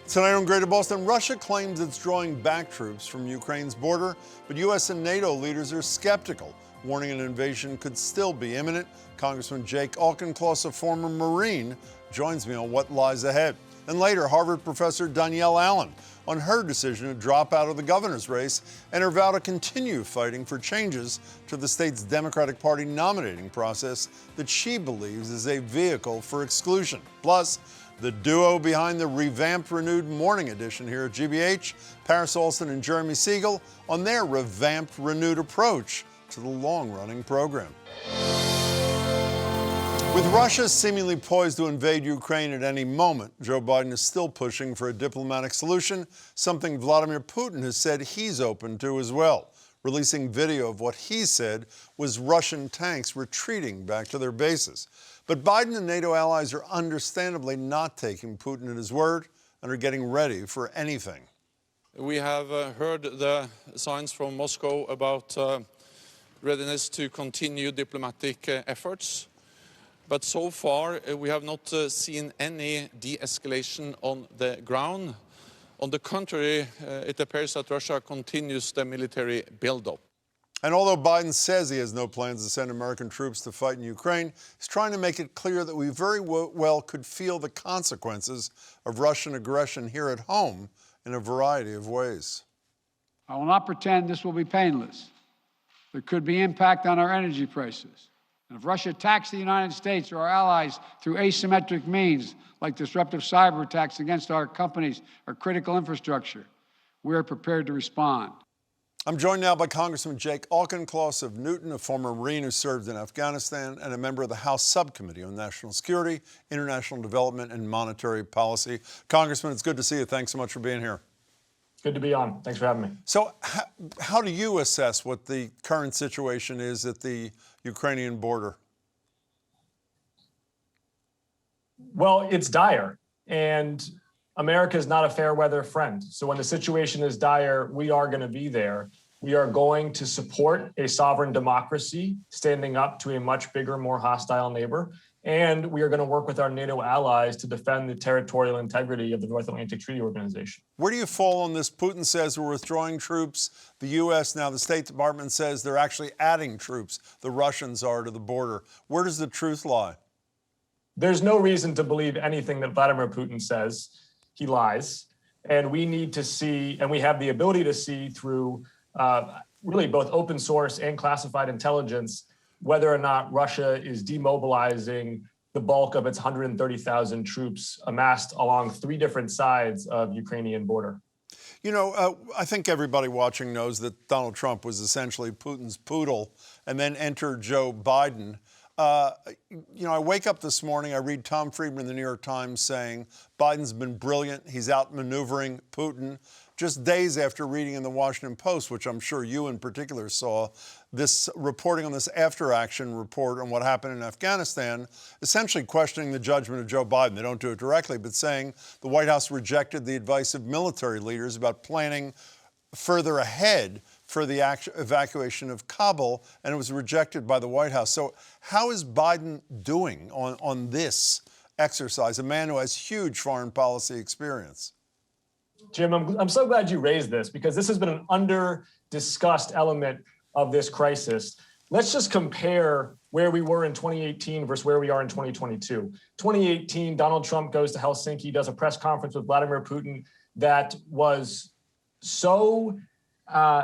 Tonight on Greater Boston, Russia claims it's drawing back troops from Ukraine's border, but U.S. and NATO leaders are skeptical, warning an invasion could still be imminent. Congressman Jake Auchincloss, a former Marine, joins me on what lies ahead. And later, Harvard Professor Danielle Allen on her decision to drop out of the governor's race and her vow to continue fighting for changes to the state's Democratic Party nominating process that she believes is a vehicle for exclusion. Plus, the duo behind the revamped, renewed Morning Edition here at GBH, Paris Alston and Jeremy Siegel, on their revamped, renewed approach to the long-running program. With Russia seemingly poised to invade Ukraine at any moment, Joe Biden is still pushing for a diplomatic solution, something Vladimir Putin has said he's open to as well, releasing video of what he said was Russian tanks retreating back to their bases. But Biden and NATO allies are understandably not taking Putin at his word and are getting ready for anything. We have heard the signs from Moscow about readiness to continue diplomatic efforts. But so far, we have not seen any de-escalation on the ground. On the contrary, it appears that Russia continues the military buildup. And although Biden says he has no plans to send American troops to fight in Ukraine, he's trying to make it clear that we very well could feel the consequences of Russian aggression here at home in a variety of ways. I will not pretend this will be painless. There could be impact on our energy prices. And if Russia attacks the United States or our allies through asymmetric means, like disruptive cyber attacks against our companies or critical infrastructure, we are prepared to respond. I'm joined now by Congressman Jake Auchincloss of Newton, a former Marine who served in Afghanistan and a member of the House Subcommittee on National Security, International Development, and Monetary Policy. Congressman, it's good to see you. Thanks so much for being here. Good to be on. Thanks for having me. So how do you assess what the current situation is at the Ukrainian border? Well, it's dire, and America is not a fair weather friend. So when the situation is dire, we are going to be there. We are going to support a sovereign democracy standing up to a much bigger, more hostile neighbor. And we are going to work with our NATO allies to defend the territorial integrity of the North Atlantic Treaty Organization. Where do you fall on this? Putin says we're withdrawing troops. The U.S., now the State Department says they're actually adding troops. The Russians are to the border. Where does the truth lie? There's no reason to believe anything that Vladimir Putin says. He lies. And we need to see, and we have the ability to see through really both open source and classified intelligence, whether or not Russia is demobilizing the bulk of its 130,000 troops amassed along 3 different sides of Ukrainian border. You know, I think everybody watching knows that Donald Trump was essentially Putin's poodle, and then entered Joe Biden. You know, I wake up this morning, I read Tom Friedman in the New York Times saying Biden's been brilliant. He's outmaneuvering Putin. Just days after reading in the Washington Post, which I'm sure you in particular saw, this reporting on this after-action report on what happened in Afghanistan, essentially questioning the judgment of Joe Biden. They don't do it directly, but saying the White House rejected the advice of military leaders about planning further ahead for the evacuation of Kabul, and it was rejected by the White House. So how is Biden doing on this exercise, a man who has huge foreign policy experience? Jim, I'm so glad you raised this, because this has been an under-discussed element of this crisis. Let's just compare where we were in 2018 versus where we are in 2022. 2018, Donald Trump goes to Helsinki, does a press conference with Vladimir Putin that was so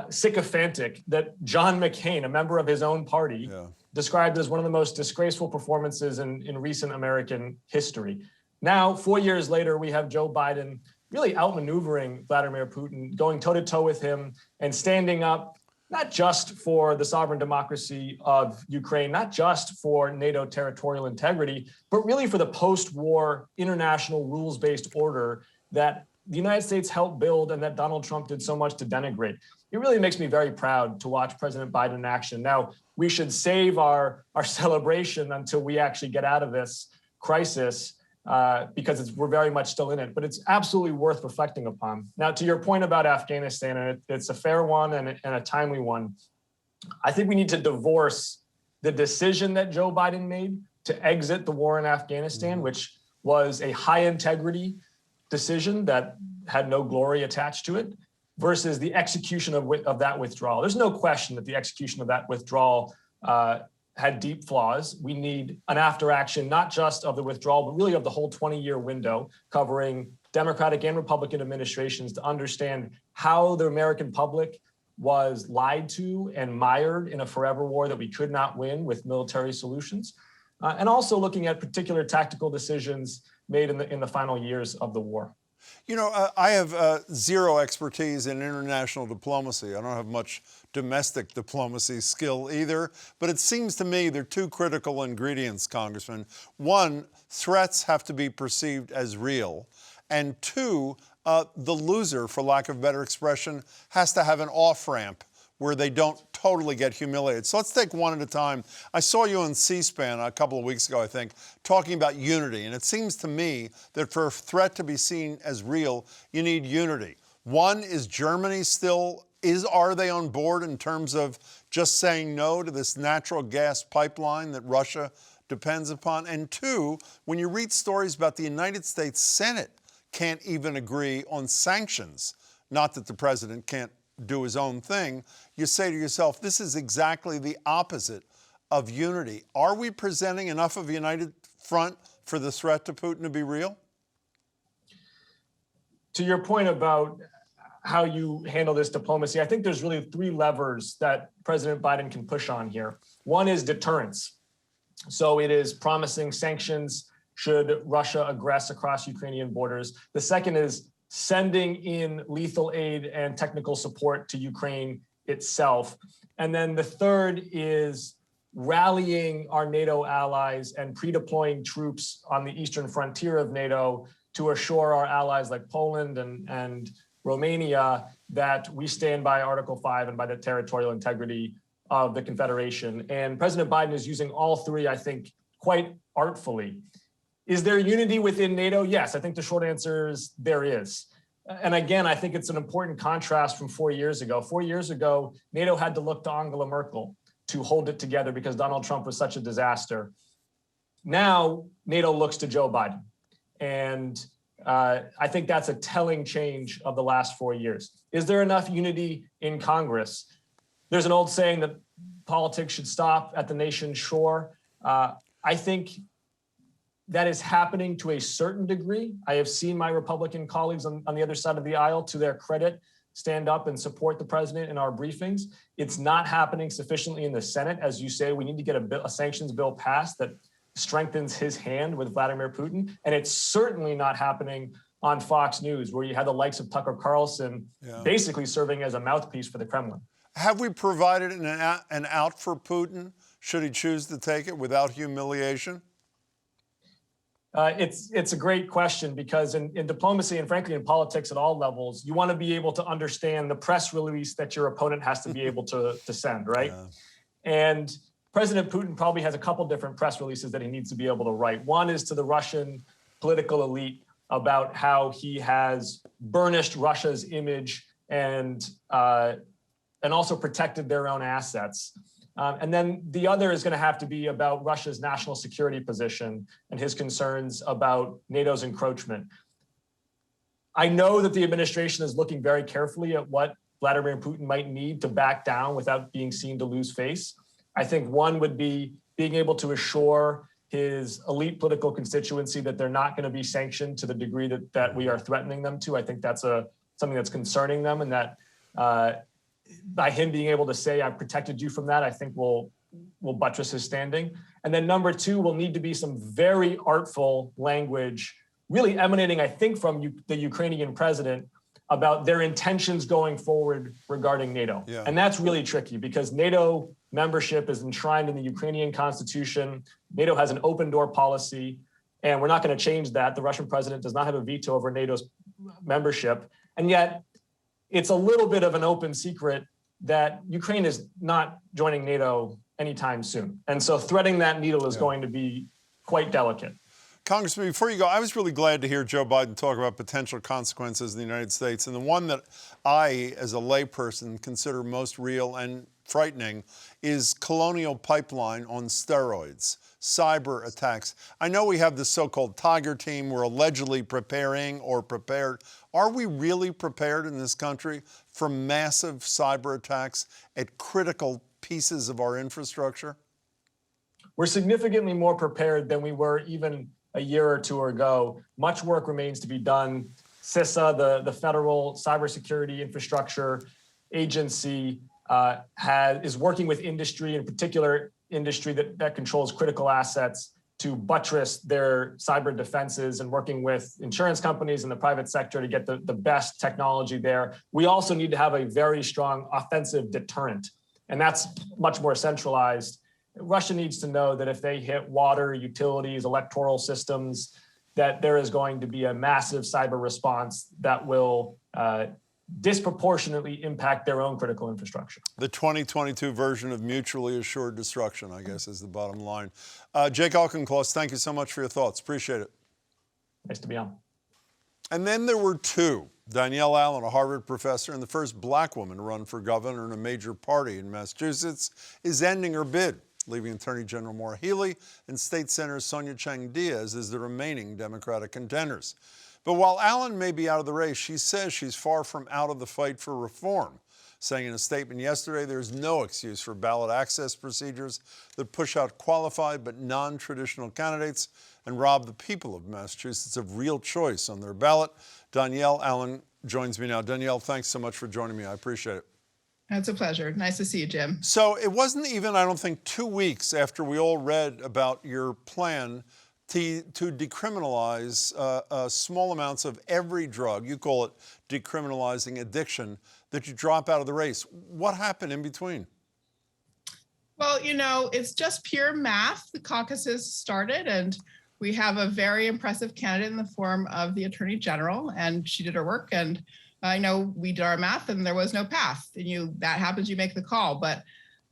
sycophantic that John McCain, a member of his own party, described it as one of the most disgraceful performances in recent American history. Now, 4 years later, we have Joe Biden really outmaneuvering Vladimir Putin, going toe-to-toe with him and standing up not just for the sovereign democracy of Ukraine, not just for NATO territorial integrity, but really for the post-war international rules-based order that the United States helped build and that Donald Trump did so much to denigrate. It really makes me very proud to watch President Biden in action. Now, we should save our celebration until we actually get out of this crisis, because we're very much still in it, but it's absolutely worth reflecting upon. Now, to your point about Afghanistan, and it's a fair one and a timely one, I think we need to divorce the decision that Joe Biden made to exit the war in Afghanistan, which was a high integrity decision that had no glory attached to it, versus the execution of that withdrawal. There's no question that the execution of that withdrawal had deep flaws. We need an after action, not just of the withdrawal, but really of the whole 20-year window covering Democratic and Republican administrations to understand how the American public was lied to and mired in a forever war that we could not win with military solutions. And also looking at particular tactical decisions made in the final years of the war. You know, I have zero expertise in international diplomacy. I don't have much domestic diplomacy skill either, but it seems to me there are two critical ingredients, Congressman. One, threats have to be perceived as real. And two, the loser, for lack of better expression, has to have an off-ramp where they don't totally get humiliated. So let's take one at a time. I saw you on C-SPAN a couple of weeks ago, I think, talking about unity. And it seems to me that for a threat to be seen as real, you need unity. One, is Germany still, are they on board in terms of just saying no to this natural gas pipeline that Russia depends upon? And two, when you read stories about the United States Senate can't even agree on sanctions, not that the president can't do his own thing, you say to yourself, this is exactly the opposite of unity. Are we presenting enough of a united front for the threat to Putin to be real? To your point about how you handle this diplomacy, I think there's really three levers that President Biden can push on here. One is deterrence. So it is promising sanctions should Russia aggress across Ukrainian borders. The second is sending in lethal aid and technical support to Ukraine itself. And then the third is rallying our NATO allies and pre-deploying troops on the eastern frontier of NATO to assure our allies like Poland and Romania that we stand by Article 5 and by the territorial integrity of the Confederation. And President Biden is using all three, I think, quite artfully. Is there unity within NATO? Yes, I think the short answer is there is. And again, I think it's an important contrast from 4 years ago. 4 years ago, NATO had to look to Angela Merkel to hold it together because Donald Trump was such a disaster. Now, NATO looks to Joe Biden. And I think that's a telling change of the last 4 years. Is there enough unity in Congress? There's an old saying that politics should stop at the nation's shore. I think that is happening to a certain degree. I have seen my Republican colleagues on the other side of the aisle, to their credit, stand up and support the president in our briefings. It's not happening sufficiently in the Senate. As you say, we need to get a sanctions bill passed that strengthens his hand with Vladimir Putin. And it's certainly not happening on Fox News, where you had the likes of Tucker Carlson basically serving as a mouthpiece for the Kremlin. Have we provided an out for Putin, should he choose to take it, without humiliation? It's a great question, because in diplomacy and frankly in politics at all levels, you want to be able to understand the press release that your opponent has to be able to send, right? Yeah. And President Putin probably has a couple different press releases that he needs to be able to write. One is to the Russian political elite about how he has burnished Russia's image and also protected their own assets. And then the other is going to have to be about Russia's national security position and his concerns about NATO's encroachment. I know that the administration is looking very carefully at what Vladimir Putin might need to back down without being seen to lose face. I think one would be being able to assure his elite political constituency that they're not going to be sanctioned to the degree that we are threatening them to. I think that's something that's concerning them, and that by him being able to say, I've protected you from that, I think will buttress his standing. And then number two will need to be some very artful language, really emanating, I think, from the Ukrainian president about their intentions going forward regarding NATO. Yeah. And that's really tricky, because NATO membership is enshrined in the Ukrainian constitution. NATO has an open door policy, and we're not going to change that. The Russian president does not have a veto over NATO's membership. And yet, it's a little bit of an open secret that Ukraine is not joining NATO anytime soon. And so threading that needle is going to be quite delicate. Congressman, before you go, I was really glad to hear Joe Biden talk about potential consequences in the United States. And the one that I, as a layperson, consider most real and frightening is Colonial Pipeline on steroids, cyber attacks. I know we have the so-called Tiger Team. We're allegedly preparing or prepared. Are we really prepared in this country for massive cyber attacks at critical pieces of our infrastructure? We're significantly more prepared than we were even a year or two ago. Much work remains to be done. CISA, the Federal Cybersecurity Infrastructure Agency, is working with industry, in particular industry that controls critical assets, to buttress their cyber defenses, and working with insurance companies and the private sector to get the best technology there. We also need to have a very strong offensive deterrent, and that's much more centralized. Russia needs to know that if they hit water, utilities, electoral systems, that there is going to be a massive cyber response that will disproportionately impact their own critical infrastructure. The 2022 version of mutually assured destruction, I guess, is the bottom line. Jake Auchincloss, thank you so much for your thoughts. Appreciate it. Nice to be on. And then there were two. Danielle Allen, a Harvard professor and the first black woman to run for governor in a major party in Massachusetts, is ending her bid, leaving Attorney General Maura Healey and State Senator Sonia Chang Diaz as the remaining Democratic contenders. But while Allen may be out of the race, she says she's far from out of the fight for reform, saying in a statement yesterday there's no excuse for ballot access procedures that push out qualified but non-traditional candidates and rob the people of Massachusetts of real choice on their ballot. Danielle Allen joins me now. Danielle, thanks so much for joining me. I appreciate it. It's a pleasure. Nice to see you, Jim. So it wasn't even, I don't think, 2 weeks after we all read about your plan to decriminalize small amounts of every drug, you call it decriminalizing addiction, that you drop out of the race. What happened in between? Well, you know, it's just pure math. The caucuses started, and we have a very impressive candidate in the form of the Attorney General, and she did her work. And I know we did our math, and there was no path. And that happens, you make the call. But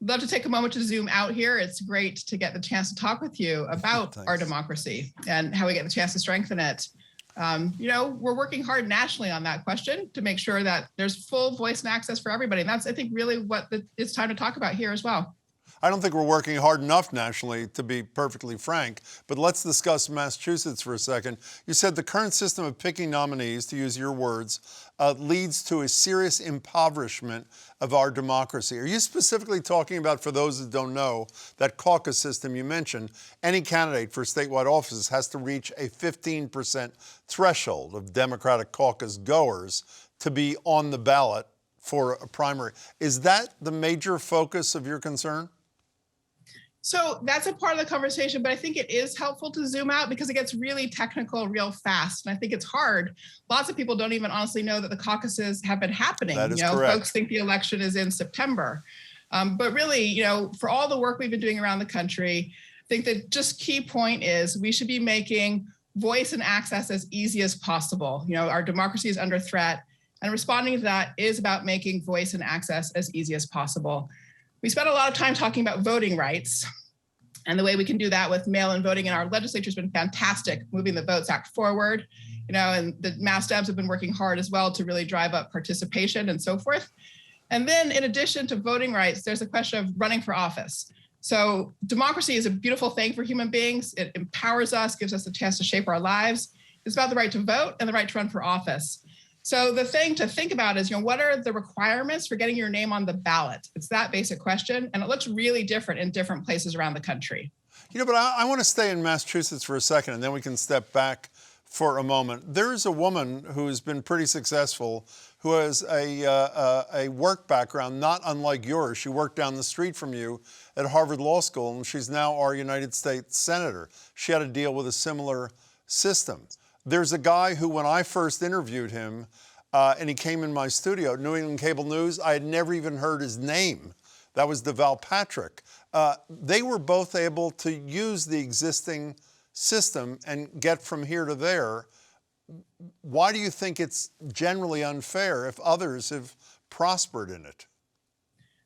I'd love to take a moment to zoom out here. It's great to get the chance to talk with you about our democracy and how we get the chance to strengthen it. We're working hard nationally on that question to make sure that there's full voice and access for everybody. And that's, I think, really what it's time to talk about here as well. I don't think we're working hard enough nationally, to be perfectly frank, but let's discuss Massachusetts for a second. You said the current system of picking nominees, to use your words, leads to a serious impoverishment of our democracy. Are you specifically talking about, for those that don't know, that caucus system you mentioned? Any candidate for statewide offices has to reach a 15% threshold of Democratic caucus goers to be on the ballot for a primary. Is that the major focus of your concern? So that's a part of the conversation, but I think it is helpful to zoom out because it gets really technical real fast. And I think it's hard. Lots of people don't even honestly know that the caucuses have been happening. That is correct. Folks think the election is in September. But really, for all the work we've been doing around the country, I think the just key point is we should be making voice and access as easy as possible. Our democracy is under threat, and responding to that is about making voice and access as easy as possible. We spent a lot of time talking about voting rights and the way we can do that with mail-in voting, and our legislature has been fantastic moving the Votes Act forward, and the Mass Dems have been working hard as well to really drive up participation and so forth. And then in addition to voting rights, there's a question of running for office. So democracy is a beautiful thing for human beings. It empowers us, gives us a chance to shape our lives. It's about the right to vote and the right to run for office. So the thing to think about is, what are the requirements for getting your name on the ballot? It's that basic question, and it looks really different in different places around the country. But I want to stay in Massachusetts for a second, and then we can step back for a moment. There's a woman who's been pretty successful who has a work background not unlike yours. She worked down the street from you at Harvard Law School, and she's now our United States Senator. She had to deal with a similar system. There's a guy who, when I first interviewed him, and he came in my studio, New England Cable News, I had never even heard his name. That was DeVal Patrick. They were both able to use the existing system and get from here to there. Why do you think it's generally unfair if others have prospered in it?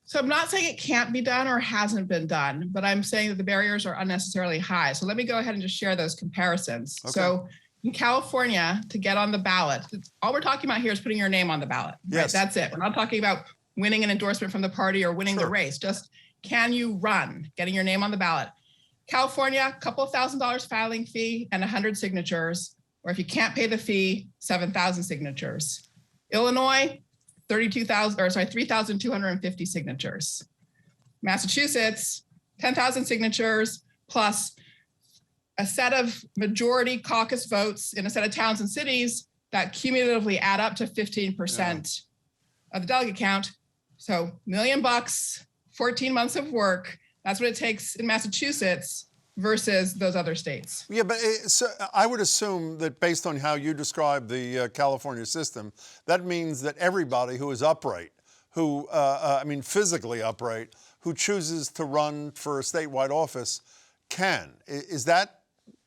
So I'm not saying it can't be done or hasn't been done, but I'm saying that the barriers are unnecessarily high. So let me go ahead and just share those comparisons. Okay. So in California, to get on the ballot, all we're talking about here is putting your name on the ballot. Yes. Right? That's it. We're not talking about winning an endorsement from the party or winning the race. Just, can you run, getting your name on the ballot? California, a couple of $1,000 filing fee and 100 signatures. Or if you can't pay the fee, 7,000 signatures. Illinois, 3,250 signatures. Massachusetts, 10,000 signatures plus a set of majority caucus votes in a set of towns and cities that cumulatively add up to 15% of the delegate count. So $1 million, 14 months of work. That's what it takes in Massachusetts versus those other states. Yeah, but so I would assume that based on how you describe the California system, that means that everybody who is upright, who, physically upright, who chooses to run for a statewide office can. Is that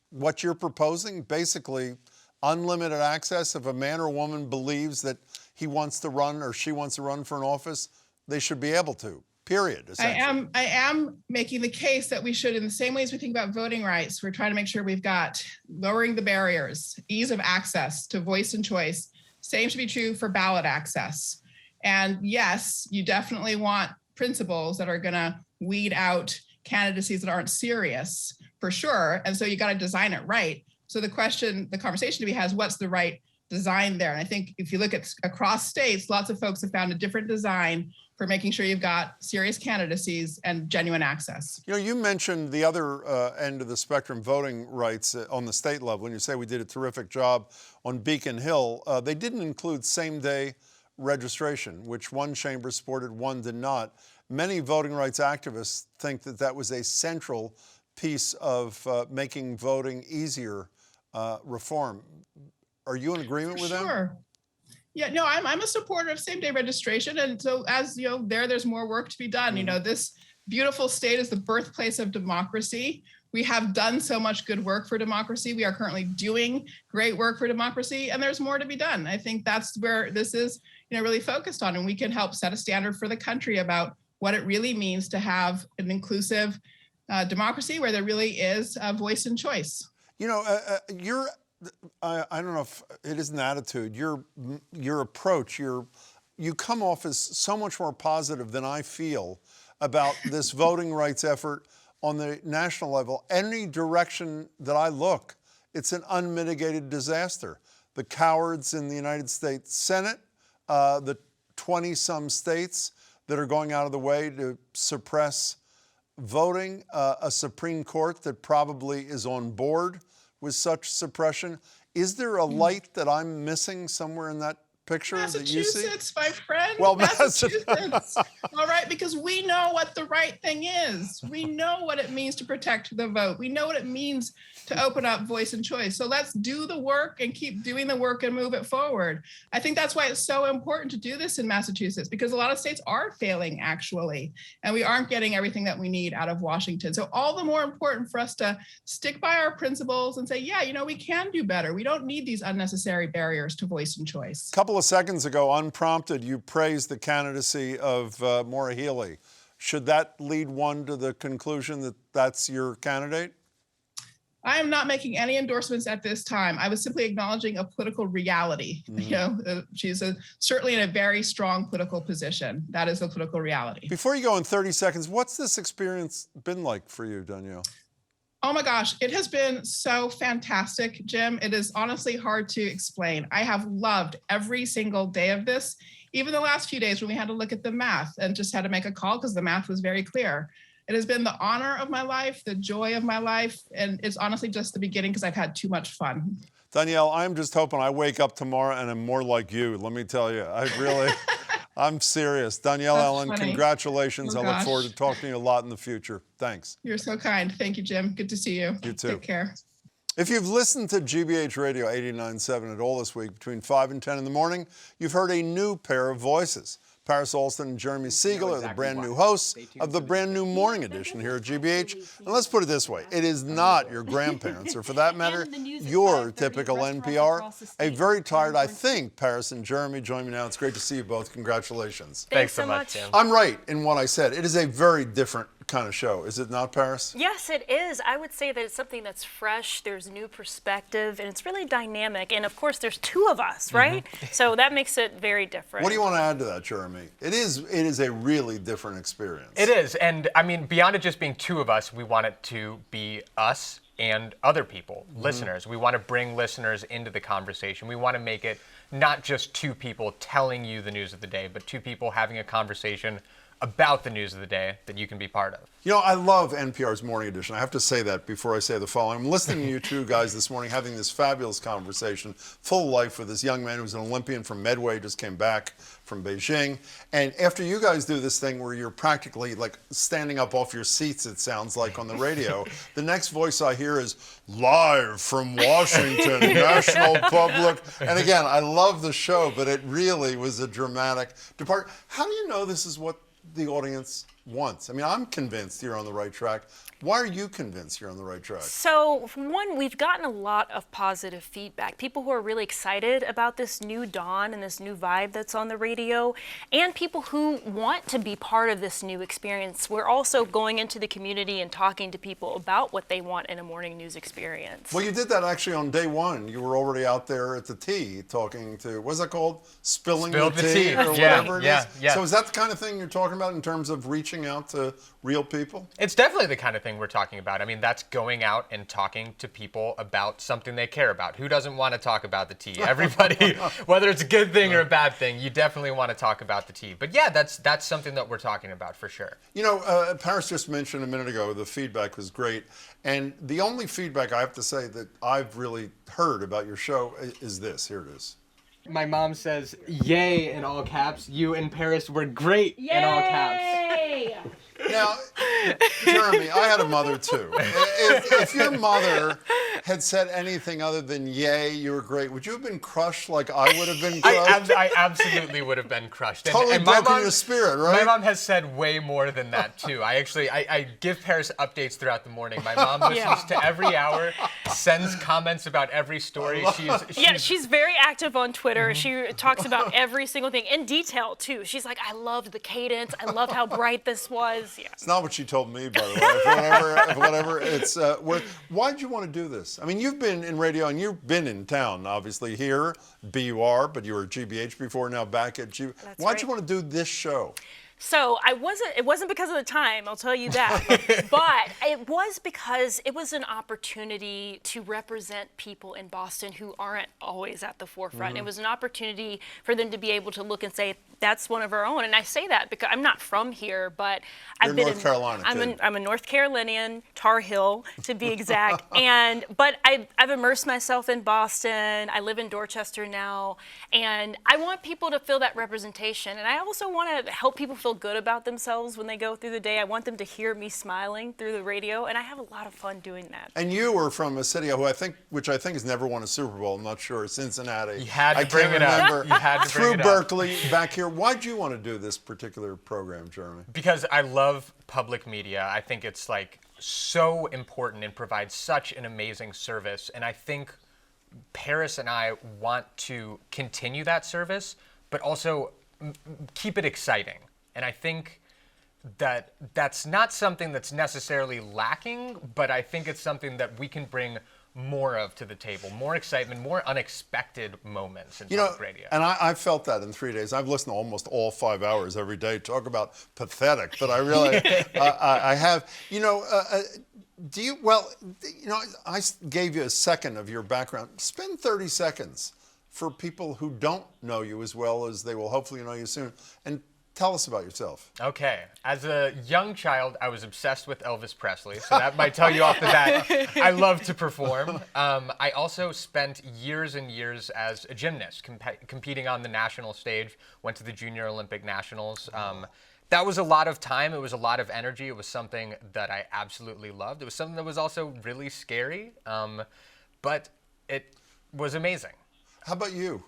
what you're proposing? Basically, unlimited access. If a man or woman believes that he wants to run or she wants to run for an office, they should be able to. Period. I am making the case that we should, in the same ways we think about voting rights, we're trying to make sure we've got lowering the barriers, ease of access to voice and choice. Same should be true for ballot access. And yes, you definitely want principles that are going to weed out candidacies that aren't serious, for sure. And so you got to design it right. So the conversation to be has, what's the right design there? And I think if you look at across states, lots of folks have found a different design for making sure you've got serious candidacies and genuine access. You know, you mentioned the other end of the spectrum, voting rights on the state level, and you say we did a terrific job on Beacon Hill. They didn't include same-day registration, which one chamber supported, one did not. Many voting rights activists think that that was a central piece of making voting easier reform. Are you in agreement with them? Sure. Yeah, no, I'm a supporter of same-day registration. And so as you know, there's more work to be done. You know, this beautiful state is the birthplace of democracy. We have done so much good work for democracy. We are currently doing great work for democracy, and there's more to be done. I think that's where this is, really focused on, and we can help set a standard for the country about what it really means to have an inclusive democracy where there really is a voice and choice. I don't know if it is an attitude. Your approach, you come off as so much more positive than I feel about this voting rights effort on the national level. Any direction that I look, it's an unmitigated disaster. The cowards in the United States Senate, the 20-some states that are going out of the way to suppress voting, a Supreme Court that probably is on board with such suppression. Is there a light that I'm missing somewhere in that picture that you see? Massachusetts, my friend. Well, Massachusetts. All right, because we know what the right thing is. We know what it means to protect the vote. We know what it means to open up voice and choice. So let's do the work and keep doing the work and move it forward. I think that's why it's so important to do this in Massachusetts, because a lot of states are failing, actually, and we aren't getting everything that we need out of Washington. So all the more important for us to stick by our principles and say, yeah, we can do better. We don't need these unnecessary barriers to voice and choice. A couple of seconds ago, unprompted, you praised the candidacy of Maura Healey. Should that lead one to the conclusion that that's your candidate? I am not making any endorsements at this time. I was simply acknowledging a political reality. She's certainly in a very strong political position. That is the political reality. Before you go in 30 seconds, what's this experience been like for you, Danielle? Oh my gosh, it has been so fantastic, Jim. It is honestly hard to explain. I have loved every single day of this, even the last few days when we had to look at the math and just had to make a call because the math was very clear. It has been the honor of my life, the joy of my life, and it's honestly just the beginning because I've had too much fun. Danielle, I'm just hoping I wake up tomorrow and I'm more like you. Let me tell you, I'm serious. Danielle Allen, funny. Congratulations. Oh, I look forward to talking to you a lot in the future. Thanks. You're so kind. Thank you, Jim. Good to see you. You too. Take care. If you've listened to GBH Radio 89.7 at all this week between 5 and 10 in the morning, you've heard a new pair of voices. Paris Alston and Jeremy Siegel are the brand new hosts of the brand new Morning Edition here at GBH. And let's put it this way, it is not your grandparents, or for that matter, your typical NPR. A very tired, I think, Paris and Jeremy join me now. It's great to see you both. Congratulations. Thanks so much, Tim. I'm right in what I said. It is a very different kind of show, is it not, Paris? Yes, it is. I would say that it's something that's fresh, there's new perspective, and it's really dynamic. And of course, there's two of us, right? So that makes it very different. What do you want to add to that, Jeremy? It is a really different experience. It is, and I mean, beyond it just being two of us, we want it to be us and other people, listeners. We want to bring listeners into the conversation. We want to make it not just two people telling you the news of the day, but two people having a conversation about the news of the day that you can be part of. You know, I love NPR's Morning Edition. I have to say that before I say the following. I'm listening to you two guys this morning having this fabulous conversation, full of life, with this young man who's an Olympian from Medway, just came back from Beijing. And after you guys do this thing where you're practically like standing up off your seats, it sounds like, on the radio, the next voice I hear is live from Washington, National Public. And again, I love the show, but it really was a dramatic departure. How do you know this is what the audience wants? I mean, I'm convinced you're on the right track. Why are you convinced you're on the right track? So, one, we've gotten a lot of positive feedback. People who are really excited about this new dawn and this new vibe that's on the radio, and people who want to be part of this new experience. We're also going into the community and talking to people about what they want in a morning news experience. Well, you did that actually on day one. You were already out there at the tea talking to, what's that called? Spilling Spill the the tea tea. or Yeah, whatever it yeah, is? yeah. So is that the kind of thing you're talking about in terms of reaching out to real people? It's definitely the kind of thing we're talking about. I mean, that's going out and talking to people about something they care about. Who doesn't want to talk about the tea? Everybody, whether it's a good thing or a bad thing, you definitely want to talk about the tea. But yeah, that's something that we're talking about for sure. You know, Paris just mentioned a minute ago, the feedback was great. And the only feedback I have to say that I've really heard about your show is this. Here it is. My mom says, yay, in all caps. You and Paris were great, in all caps. Now, Jeremy, I had a mother too. If your mother had said anything other than "yay, you were great," would you have been crushed like I would have been crushed? I absolutely would have been crushed. Totally and my broken mom, your spirit, right? My mom has said way more than that too. I give Paris updates throughout the morning. My mom listens to every hour, sends comments about every story. She's very active on Twitter. She talks about every single thing in detail too. She's like, I loved the cadence. I loved how bright this was. Yeah. It's not what she told me, by the way. If whatever, it's why'd you want to do this? I mean, you've been in radio and you've been in town, obviously here, BUR, but you were at GBH before, now back at G. Why'd you want to do this show? So it wasn't because of the time, I'll tell you that, but it was because it was an opportunity to represent people in Boston who aren't always at the forefront. It was an opportunity for them to be able to look and say, that's one of our own. And I say that because I'm not from here, but I've been North Carolina. I'm a North Carolinian, Tar Heel to be exact. But I've immersed myself in Boston. I live in Dorchester now, and I want people to feel that representation. And I also want to help people feel good about themselves when they go through the day. I want them to hear me smiling through the radio, and I have a lot of fun doing that. And you were from a city which I think has never won a Super Bowl. I'm not sure. Cincinnati. You had to I bring can't it up. remember. You had to bring Through it up. Berkeley, back here. Why'd you want to do this particular program, Jeremy? Because I love public media. I think it's like so important and provides such an amazing service. And I think Paris and I want to continue that service, but also keep it exciting. And I think that that's not something that's necessarily lacking, but I think it's something that we can bring more of to the table, more excitement, more unexpected moments in public radio. And I felt that in 3 days. I've listened to almost all 5 hours every day. Talk about pathetic, but I really, I have. I gave you a second of your background. Spend 30 seconds for people who don't know you as well as they will hopefully know you soon, and tell us about yourself. Okay. As a young child, I was obsessed with Elvis Presley, so that might tell you off the bat. I love to perform. I also spent years and years as a gymnast, competing on the national stage, went to the Junior Olympic Nationals. That was a lot of time. It was a lot of energy. It was something that I absolutely loved. It was something that was also really scary, but it was amazing. How about you?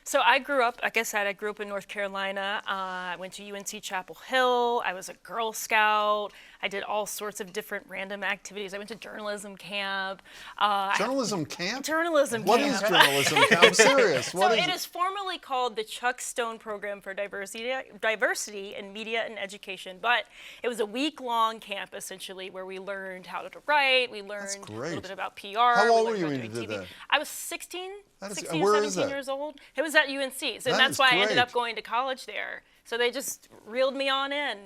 So I grew up, like I said, I grew up in North Carolina. I went to UNC Chapel Hill. I was a Girl Scout. I did all sorts of different random activities. I went to journalism camp. Journalism camp? Journalism What camp. is journalism camp? I'm serious. What So is it is formally called the Chuck Stone Program for Diversity in Media and Education, but it was a week-long camp essentially where we learned how to write, we learned a little bit about PR. How old we were you learned when about you did doing that? I was 16, That is- 16 where or is 17 that? years old. It was at UNC, so That that's is why I ended great. up going to college there. So they just reeled me on in.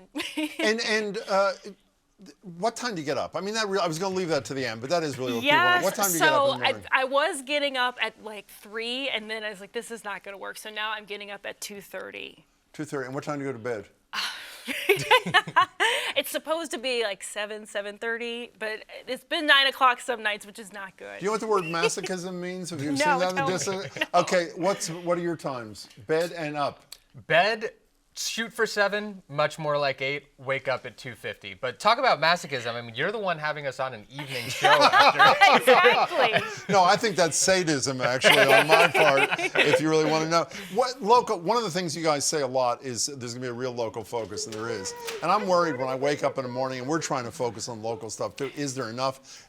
And what time do you get up? I mean, I was going to leave that to the end, but that is really what people Yes, want. What time do you get up in the morning? I was getting up at like 3, and then I was like, this is not going to work. So now I'm getting up at 2:30. 2:30. And what time do you go to bed? It's supposed to be like 7:30, but it's been 9 o'clock some nights, which is not good. Do you know what the word masochism means? Have you No, seen that in the tell me. distance? Okay, what are your times? Bed and up. Bed, shoot for 7, much more like 8, wake up at 2:50. But talk about masochism. I mean, you're the one having us on an evening show after. Exactly. No, I think that's sadism, actually, on my part, if you really want to know. One of the things you guys say a lot is there's going to be a real local focus, and there is. And I'm worried when I wake up in the morning, and we're trying to focus on local stuff, too. Is there enough?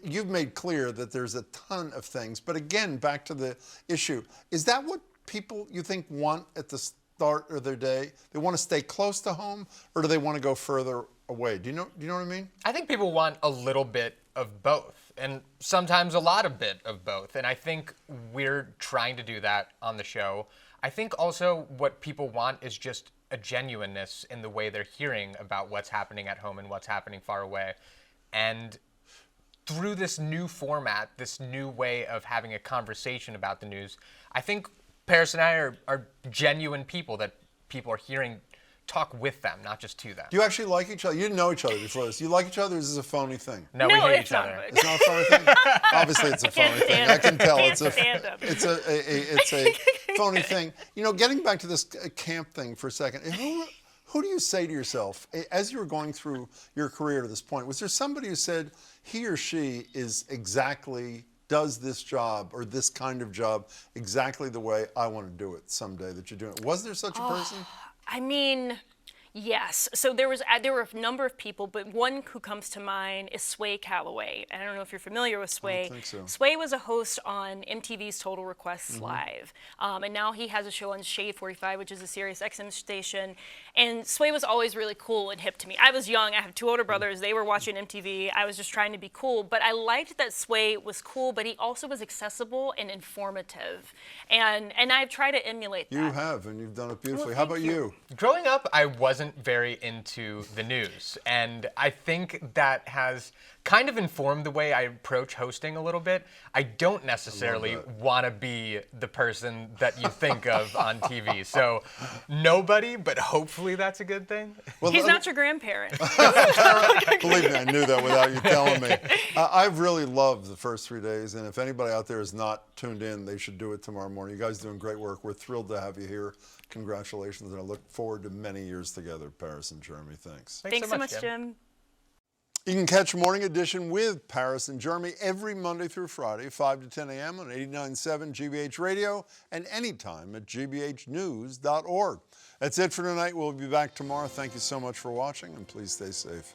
You've made clear that there's a ton of things. But again, back to the issue. Is that what people, you think, want at the start of their day? They want to stay close to home, or do they want to go further away? Do you know what I mean? I think people want a little bit of both, and sometimes a lot of bit of both. And I think we're trying to do that on the show. I think also what people want is just a genuineness in the way they're hearing about what's happening at home and what's happening far away. And through this new format, this new way of having a conversation about the news, I think Paris and I are genuine people that people are hearing talk with them, not just to them. Do you actually like each other? You didn't know each other before this. Do you like each other, or is this a phony thing? No, we No, hate it's each not. other. It's not a phony thing? Obviously, it's a phony thing. stand I can tell Can't it's a stand 'em. it's a phony thing. You know, getting back to this camp thing for a second, who do you say to yourself, as you were going through your career to this point, was there somebody who said he or she does this job or this kind of job exactly the way I want to do it someday that you're doing it? Was there such a person? I mean, yes. So there were a number of people, but one who comes to mind is Sway Calloway. I don't know if you're familiar with Sway. I don't think so. Sway was a host on MTV's Total Requests Live, and now he has a show on Shade 45, which is a Sirius XM station. And Sway was always really cool and hip to me. I was young. I have 2 older brothers. They were watching MTV. I was just trying to be cool, but I liked that Sway was cool, but he also was accessible and informative. And I've tried to emulate that. You have, and you've done it beautifully. Well, How thank about you. you? Growing up, I wasn't very into the news, and I think that has kind of informed the way I approach hosting a little bit. I don't necessarily want to be the person that you think of on TV. So nobody, but hopefully that's a good thing. Well, He's not your grandparent. believe me, I knew that without you telling me. I've really loved the first 3 days, and if anybody out there is not tuned in, they should do it tomorrow morning. You guys are doing great work. We're thrilled to have you here. Congratulations, and I look forward to many years together, Paris and Jeremy. Thanks. Thanks so much, Jim. You can catch Morning Edition with Paris and Jeremy every Monday through Friday, 5 to 10 a.m. on 89.7 GBH Radio and anytime at gbhnews.org. That's it for tonight. We'll be back tomorrow. Thank you so much for watching, and please stay safe.